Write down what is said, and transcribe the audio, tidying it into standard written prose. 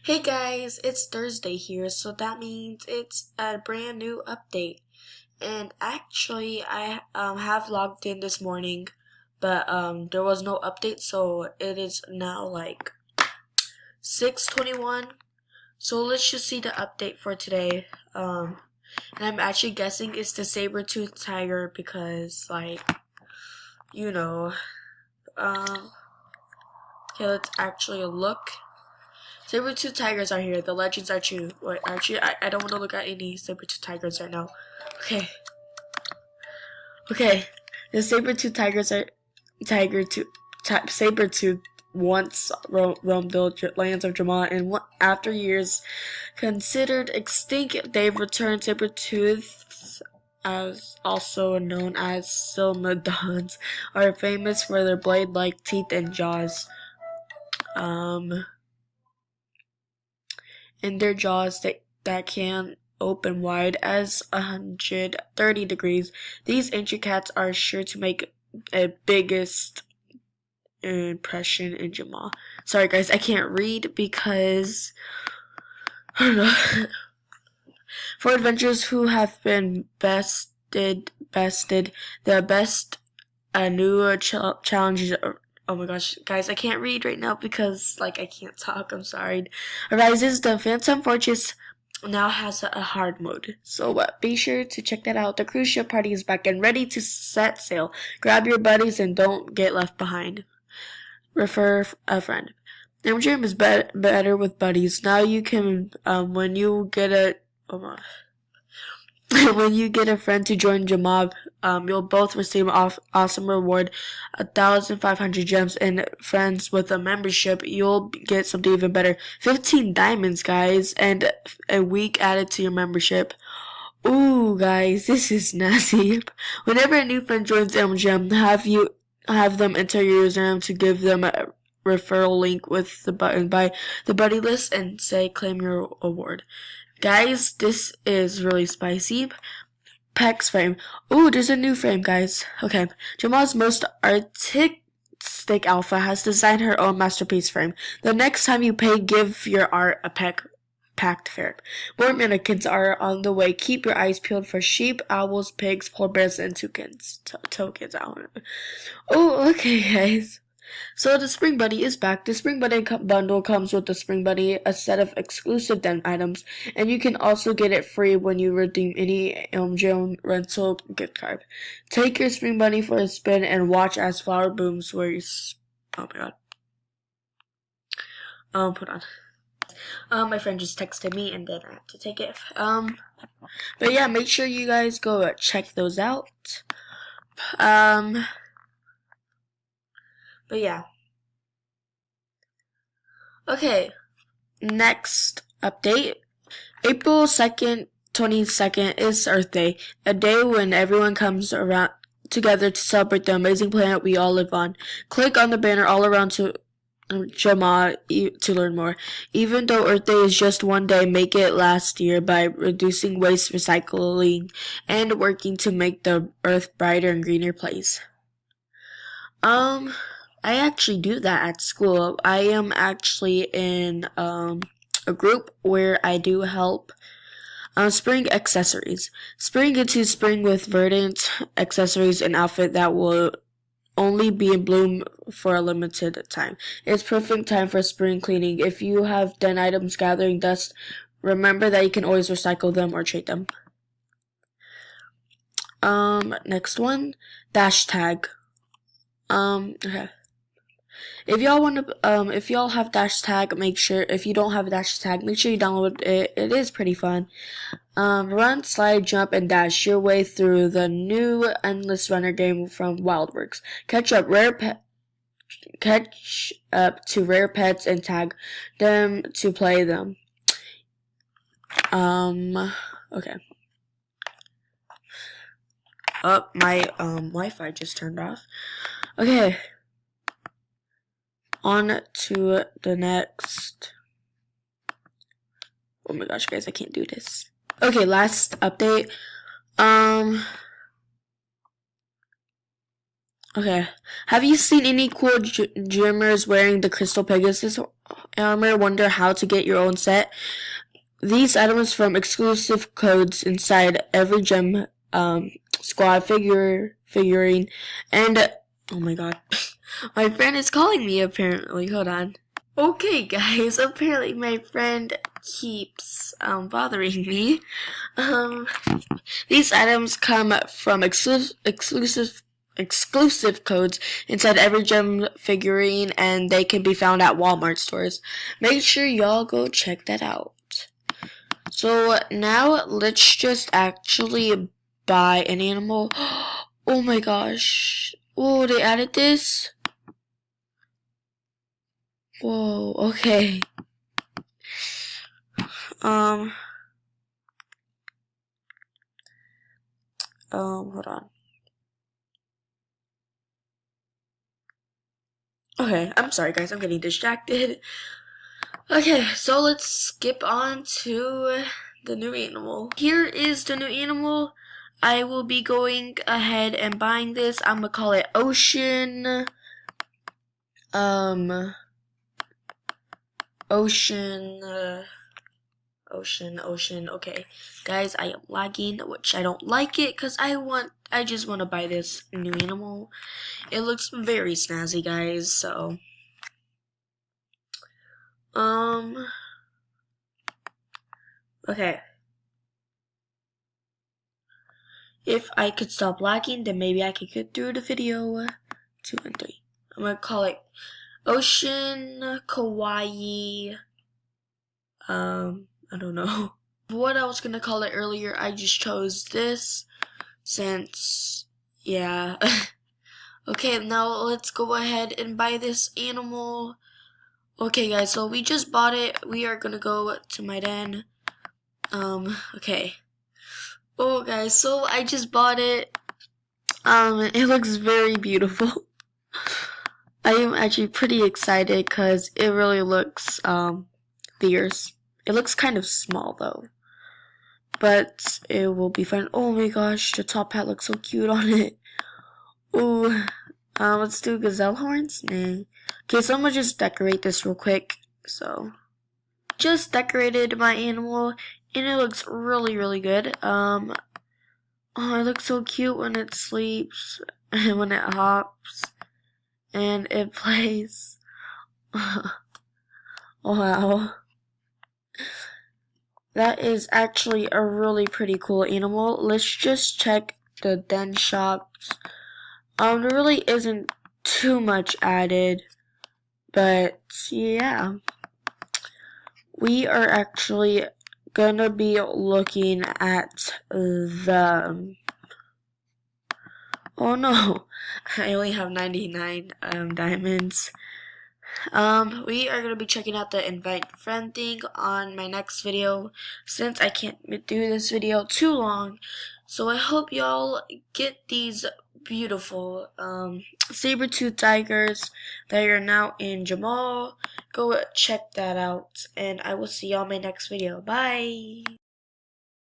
Hey guys, it's Thursday here, so that means it's a brand new update. And actually, I have logged in this morning, but there was no update, so it is now like 6:21. So let's just see the update for today. And I'm actually guessing it's the saber-toothed tiger because, like, you know, okay, let's actually look. Saber-tooth tigers are here. The legends are true. Wait, actually, I don't want to look at any saber-tooth tigers right now. Okay. Okay. The saber-tooth tigers are saber-tooth once roamed the lands of Jamma, and after years considered extinct, they've returned. Saber-tooths, as also known as Silmadons, are famous for their blade-like teeth and jaws. In their jaws that can open wide as 130 degrees. These ancient cats are sure to make a biggest impression in Jamal. Sorry guys, I can't read because I don't know. For adventurers who have been bested, the best new challenges. Oh my gosh, guys, I can't read right now because, like, I can't talk. I'm sorry. Arises, the Phantom Fortress now has a hard mode. So be sure to check that out. The cruise ship party is back and ready to set sail. Grab your buddies and don't get left behind. Refer a friend. MGM is better with buddies. Now you can, when you get a, when you get a friend to join Jamab, you'll both receive awesome reward, 1,500 gems, and friends with a membership, you'll get something even better. 15 diamonds, guys, and a week added to your membership. Ooh, guys, this is nasty. Whenever a new friend joins MGM, have them enter your username to give them a referral link with the button by the buddy list and say claim your award. Guys, this is really spicy. Peck's frame. Ooh, there's a new frame, guys. Okay. Jamal's most artistic alpha has designed her own masterpiece frame. The next time you pay, give your art a packed frame. More mannequins are on the way. Keep your eyes peeled for sheep, owls, pigs, polar bears, and toucans. Tokens, I don't know. Oh, okay, guys. So the Spring Buddy is back. The Spring Buddy bundle comes with the Spring Buddy, a set of exclusive den items, and you can also get it free when you redeem any MGM rental gift card. Take your Spring Buddy for a spin and watch as flower blooms where you. Oh my god. Put on. My friend just texted me and then I have to take it. But yeah, make sure you guys go check those out. But yeah. Okay, next update. April 2nd, 22nd is Earth Day, a day when everyone comes around together to celebrate the amazing planet we all live on. Click on the banner all around to Jamma to learn more. Even though Earth Day is just one day, make it last year by reducing waste, recycling, and working to make the Earth brighter and greener place. I actually do that at school. I am actually in a group where I do help spring accessories. Spring into spring with verdant accessories and outfit that will only be in bloom for a limited time. It's perfect time for spring cleaning. If you have done items gathering dust, remember that you can always recycle them or trade them. Next one, dash tag. Okay. If y'all have dash tag, if you don't have a dash tag, make sure you download it. It is pretty fun. Run, slide, jump, and dash your way through the new endless runner game from Wildworks. Catch up to rare pets and tag them to play them. Okay. Oh, my Wi-Fi just turned off. Okay. On to the next. Oh my gosh, guys, I can't do this. Okay, last update. Okay. Have you seen any cool gymmers wearing the Crystal Pegasus armor? Wonder how to get your own set? These items from exclusive codes inside every gem squad figurine, and oh my god, my friend is calling me apparently. Hold on. Okay, guys. Apparently, my friend keeps bothering me. Um, these items come from exclusive codes inside every gem figurine, and they can be found at Walmart stores. Make sure y'all go check that out. So now let's just actually buy an animal. Oh my gosh. Oh, they added this? Whoa, okay. Um, hold on. Okay, I'm sorry guys, I'm getting distracted. Okay, so let's skip on to the new animal. Here is the new animal. I will be going ahead and buying this. I'm gonna call it Ocean. Ocean. Okay, guys, I am lagging, which I don't like it because I just want to buy this new animal. It looks very snazzy, guys. So, okay. If I could stop lagging, then maybe I could get through the video. 2 and 3. I'm gonna call it Ocean Kawaii. I don't know what I was gonna call it earlier. I just chose this since, yeah. Okay, now let's go ahead and buy this animal. Okay, guys, so we just bought it. We are gonna go to my den. Okay. Oh, guys, so I just bought it. It looks very beautiful. I am actually pretty excited because it really looks, fierce. It looks kind of small though, but it will be fun. Oh my gosh, the top hat looks so cute on it. Ooh, let's do gazelle horns. Nah. Okay, so I'm gonna just decorate this real quick. So, just decorated my animal, and it looks really good. Oh, it looks so cute when it sleeps and when it hops and it plays. Wow. That is actually a really pretty cool animal. Let's just check the den shops. There really isn't too much added, but yeah. We are actually gonna be looking at the, oh no, I only have 99 diamonds. We are going to be checking out the invite friend thing on my next video since I can't do this video too long. So I hope y'all get these beautiful saber-tooth tigers that are now in Jamma. Go check that out, and I will see y'all in my next video. Bye!